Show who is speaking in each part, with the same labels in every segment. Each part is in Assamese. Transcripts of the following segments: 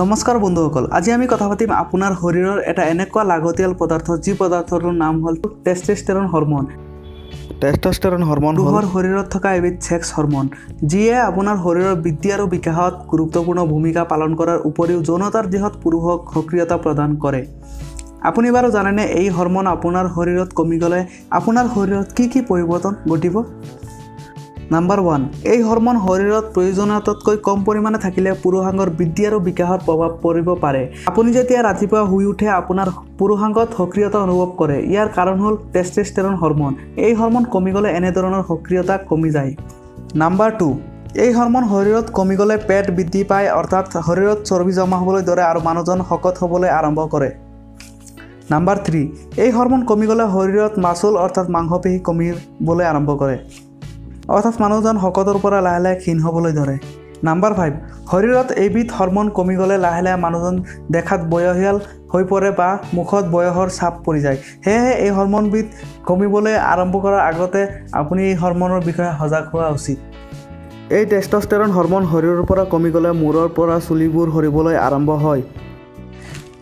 Speaker 1: নমস্কাৰ বন্ধুসকল, আজি আমি কথা পাতিম আপোনাৰ শৰীৰৰ এটা এনেকুৱা লাগতিয়াল পদাৰ্থ যি পদাৰ্থটোৰ নাম হ'ল টেষ্টোষ্টেৰন হৰমন।
Speaker 2: টেষ্টোষ্টেৰন হৰমন
Speaker 1: পুৰুষৰ শৰীৰত থকা এবিধ ছেক্স হৰমন, যিয়ে আপোনাৰ শৰীৰৰ বৃদ্ধি আৰু বিকাশত গুৰুত্বপূৰ্ণ ভূমিকা পালন কৰাৰ উপৰিও যৌনতাৰ দিশত পুৰুষক সক্ৰিয়তা প্ৰদান কৰে। আপুনি বাৰু জানেনে এই হৰমন আপোনাৰ শৰীৰত কমি গ'লে আপোনাৰ শৰীৰত কি পৰিৱৰ্তন ঘটিব? নাম্বাৰ 1, এই হৰমন শৰীৰত প্ৰয়োজনীয়তাতকৈ কম পৰিমাণে থাকিলে পুৰুষাংগৰ বৃদ্ধি আৰু বিকাশত প্ৰভাৱ পৰিব পাৰে। আপুনি যেতিয়া ৰাতিপুৱা শুই উঠে আপোনাৰ পুৰুষাংগত সক্ৰিয়তা অনুভৱ কৰে, ইয়াৰ কাৰণ হ'ল টেষ্টোষ্টেৰন হৰমন। এই হৰমন কমি গ'লে এনেধৰণৰ সক্ৰিয়তা কমি যায়। নাম্বাৰ 2, এই হৰমন শৰীৰত কমি গ'লে পেট বৃদ্ধি পায়, অৰ্থাৎ শৰীৰত চৰ্বি জমা হ'বলৈ ধৰে আৰু মানুহজন শকত হ'বলৈ আৰম্ভ কৰে। নাম্বাৰ 3, এই হৰমন কমি গ'লে শৰীৰত মাচুল অৰ্থাৎ মাংসপেশী কমিবলৈ আৰম্ভ কৰে, অৰ্থাৎ মানুহজন শকতৰ পৰা লাহে লাহে ক্ষীণ হ'বলৈ ধৰে। নাম্বাৰ 5, শৰীৰত এইবিধ হৰমন কমি গ'লে লাহে লাহে মানুহজন দেখাত বয়সীয়াল হৈ পৰে বা মুখত বয়সৰ ছাপ পৰি যায়। সেয়েহে এই হৰমনবিধ কমিবলৈ আৰম্ভ কৰাৰ আগতে আপুনি এই হৰমনৰ বিষয়ে সজাগ হোৱা উচিত। এই টেষ্টোষ্টেৰন হৰমন শৰীৰৰ পৰা কমি গ'লে মূৰৰ পৰা চুলিবোৰ সৰিবলৈ আৰম্ভ হয়।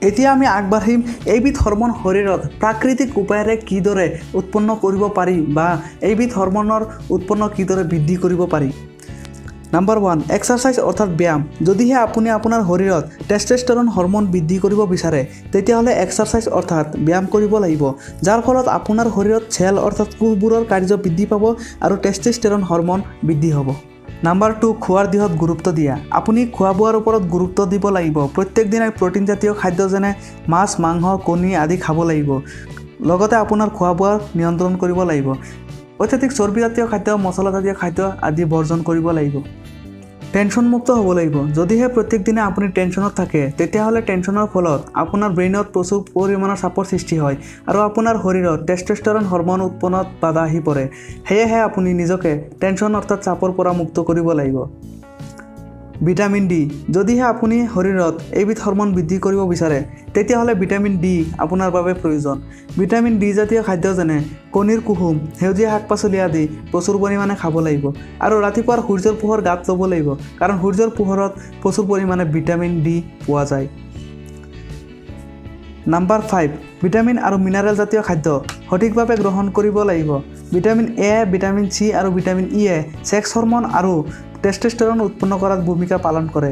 Speaker 1: এতিয়া আমি আগবাঢ়িম এইবিধ হৰমন শৰীৰত প্ৰাকৃতিক উপায়েৰে কিদৰে উৎপন্ন কৰিব পাৰি বা এইবিধ হৰমনৰ উৎপন্ন কিদৰে বৃদ্ধি কৰিব পাৰি। নাম্বাৰ 1, এক্সাৰচাইজ অৰ্থাৎ ব্যায়াম। যদিহে আপুনি আপোনাৰ শৰীৰত টেষ্টোষ্টেৰন হৰমন বৃদ্ধি কৰিব বিচাৰে, তেতিয়াহ'লে এক্সাৰচাইজ অৰ্থাৎ ব্যায়াম কৰিব লাগিব, যাৰ ফলত আপোনাৰ শৰীৰত চেল অৰ্থাৎ কোষবোৰৰ কাৰ্য বৃদ্ধি পাব আৰু টেষ্টোষ্টেৰন হৰমন বৃদ্ধি হ'ব। নাম্বাৰ 2, খোৱাৰ দিশত গুৰুত্ব দিয়া। আপুনি খোৱা বোৱাৰ ওপৰত গুৰুত্ব দিব লাগিব। প্ৰত্যেক দিনাই প্ৰটিনজাতীয় খাদ্য যেনে মাছ, মাংস, কণী আদি খাব লাগিব। লগতে আপোনাৰ খোৱা বোৱা নিয়ন্ত্ৰণ কৰিব লাগিব। অত্যাধিক চৰ্বিজাতীয় খাদ্য, মছলাজাতীয় খাদ্য আদি বৰ্জন কৰিব লাগিব। টেনশ্যনমুক্ত হ'ব লাগিব। যদিহে প্ৰত্যেক দিনে আপুনি টেনশ্যনত থাকে, তেতিয়াহ'লে টেনশ্যনৰ ফলত আপোনাৰ ব্ৰেইনত প্ৰচুৰ পৰিমাণৰ চাপৰ সৃষ্টি হয় আৰু আপোনাৰ শৰীৰত টেষ্টোষ্টেৰন হৰমন উৎপন্নত বাধা আহি পৰে। সেয়েহে আপুনি নিজকে টেনশ্যন অৰ্থাৎ চাপৰ পৰা মুক্ত কৰিব লাগিব। Vitamin D. যদিহে আপুনি শৰীৰত এইবিধ হৰমন বৃদ্ধি কৰিব বিচাৰে, তেতিয়াহ'লে ভিটামিন ডি আপোনাৰ বাবে প্ৰয়োজন। ভিটামিন ডি জাতীয় খাদ্য যেনে কণীৰ কুহুম, সেউজীয়া শাক পাচলি আদি প্ৰচুৰ পৰিমাণে খাব লাগিব আৰু ৰাতিপুৱাৰ সূৰ্যৰ পোহৰ গাত ল'ব লাগিব, কাৰণ সূৰ্যৰ পোহৰত প্ৰচুৰ পৰিমাণে ভিটামিন ডি পোৱা যায়। নাম্বাৰ 5, ভিটামিন আৰু মিনাৰেল জাতীয় খাদ্য সঠিকভাৱে গ্ৰহণ কৰিব লাগিব। ভিটামিন এ, ভিটামিন চি আৰু ভিটামিন ইয়ে ছেক্স হৰমন আৰু টেষ্টোষ্টেৰন উৎপন্ন কৰাত ভূমিকা পালন কৰে।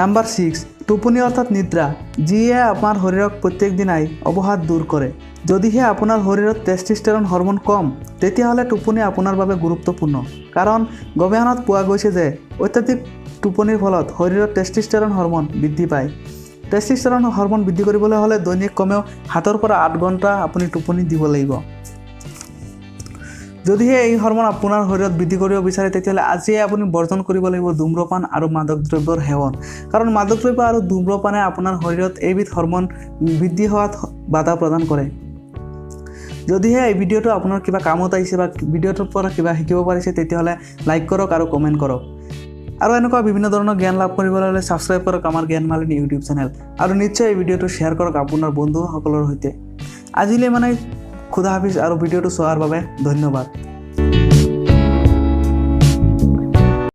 Speaker 1: নাম্বাৰ 6, টোপনি অৰ্থাৎ নিদ্ৰা, যিয়ে আমাৰ শৰীৰক প্ৰত্যেক দিনাই অৱসাদ দূৰ কৰে। যদিহে আপোনাৰ শৰীৰত টেষ্টোষ্টেৰন হৰমন কম, তেতিয়াহ'লে টোপনি আপোনাৰ বাবে গুৰুত্বপূৰ্ণ, কাৰণ গৱেষণাত পোৱা গৈছে যে অত্যাধিক টোপনিৰ ফলত শৰীৰত টেষ্টোষ্টেৰন হৰমন বৃদ্ধি পায়। টেষ্টোষ্টেৰন হৰমন বৃদ্ধি কৰিবলৈ হ'লে দৈনিক কমেও 7 পৰা 8 ঘণ্টা আপুনি টোপনি দিব লাগিব। যদিহে এই হৰমন আপোনাৰ শৰীৰত বৃদ্ধি কৰিব বিচাৰে, তেতিয়াহ'লে আজিয়ে আপুনি বৰ্জন কৰিব লাগিব ধূম্ৰপান আৰু মাদক দ্ৰব্যৰ সেৱন, কাৰণ মাদক দ্ৰব্য আৰু ধূম্ৰপানে আপোনাৰ শৰীৰত এইবিধ হৰমন বৃদ্ধি হোৱাত বাধা প্ৰদান কৰে। যদিহে এই ভিডিঅ'টো আপোনাৰ কিবা কামত আহিছে বা ভিডিঅ'টোৰ পৰা কিবা শিকিব পাৰিছে, তেতিয়াহ'লে লাইক কৰক আৰু কমেণ্ট কৰক। আৰু এনেকুৱা বিভিন্ন ধৰণৰ জ্ঞান লাভ কৰিবলৈ হ'লে ছাবস্ক্ৰাইব কৰক আমাৰ জ্ঞানমালিনী ইউটিউব চেনেল, আৰু নিশ্চয় এই ভিডিঅ'টো শ্বেয়াৰ কৰক আপোনাৰ বন্ধুসকলৰ সৈতে। আজিলৈ খুদা হাফিজ আৰু ভিডিঅ'টো চোৱাৰ বাবে ধন্যবাদ।